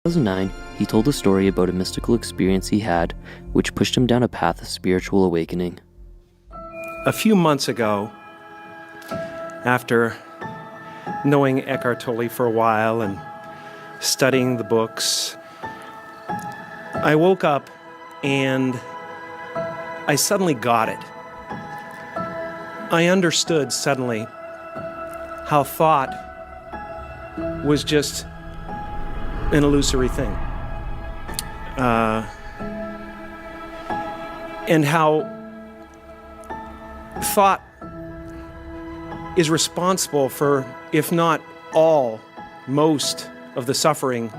2009, he told a story about a mystical experience he had, which pushed him down a path of spiritual awakening. A few months ago, after knowing Eckhart Tolle for a while and studying the books, I woke up and I suddenly got it. I understood suddenly how thought was just an illusory thing. And how thought is responsible for, if not all, most of the suffering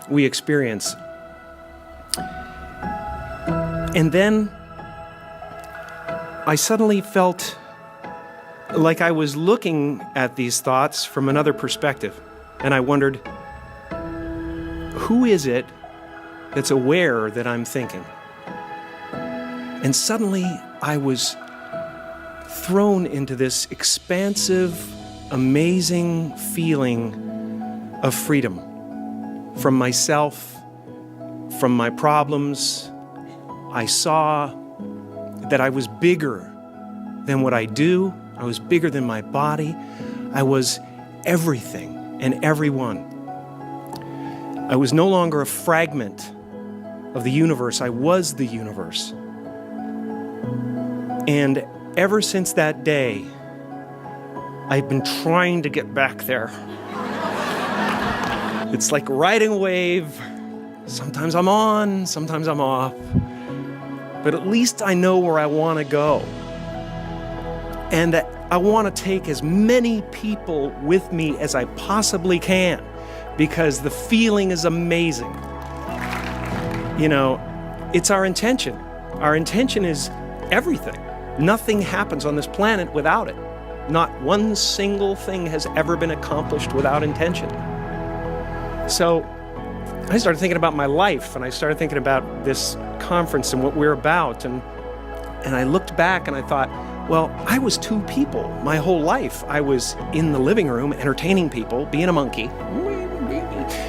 we experience. And then I suddenly felt like I was looking at these thoughts from another perspective. And I wondered, who is it that's aware that I'm thinking? And suddenly I was thrown into this expansive, amazing feeling of freedom from myself, from my problems. I saw that I was bigger than what I do. I was bigger than my body. I was everything and everyone. I was no longer a fragment of the universe. I was the universe. And ever since that day, I've been trying to get back there. It's like riding a wave. Sometimes I'm on, sometimes I'm off. But at least I know where I want to go. And I want to take as many people with me as I possibly can, because the feeling is amazing. You know, it's our intention. Our intention is everything. Nothing happens on this planet without it. Not one single thing has ever been accomplished without intention. So I started thinking about my life, and I started thinking about this conference and what we're about. And I looked back and I thought, well, I was two people my whole life. I was in the living room entertaining people, being a monkey,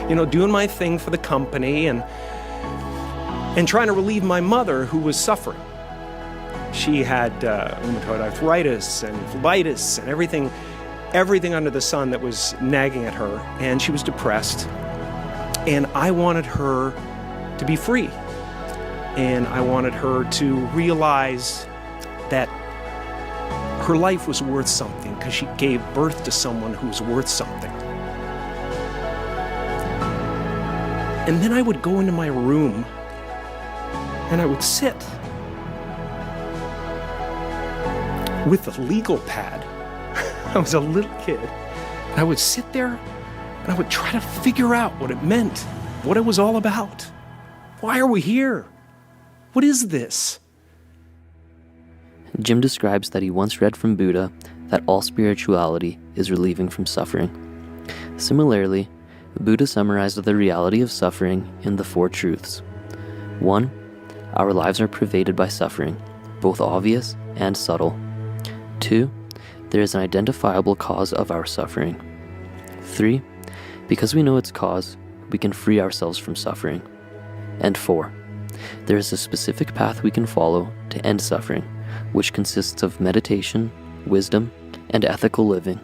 you know, doing my thing for the company and trying to relieve my mother, who was suffering. She had rheumatoid arthritis and phlebitis and everything under the sun that was nagging at her, and she was depressed. And I wanted her to be free. And I wanted her to realize that her life was worth something because she gave birth to someone who was worth something. And then I would go into my room and I would sit with a legal pad. I was a little kid. And I would sit there and I would try to figure out what it meant, what it was all about. Why are we here? What is this? Jim describes that he once read from Buddha that all spirituality is relieving from suffering. Similarly, Buddha summarized the reality of suffering in the Four Truths. 1. Our lives are pervaded by suffering, both obvious and subtle. 2. There is an identifiable cause of our suffering. 3. Because we know its cause, we can free ourselves from suffering. And 4. There is a specific path we can follow to end suffering, which consists of meditation, wisdom, and ethical living.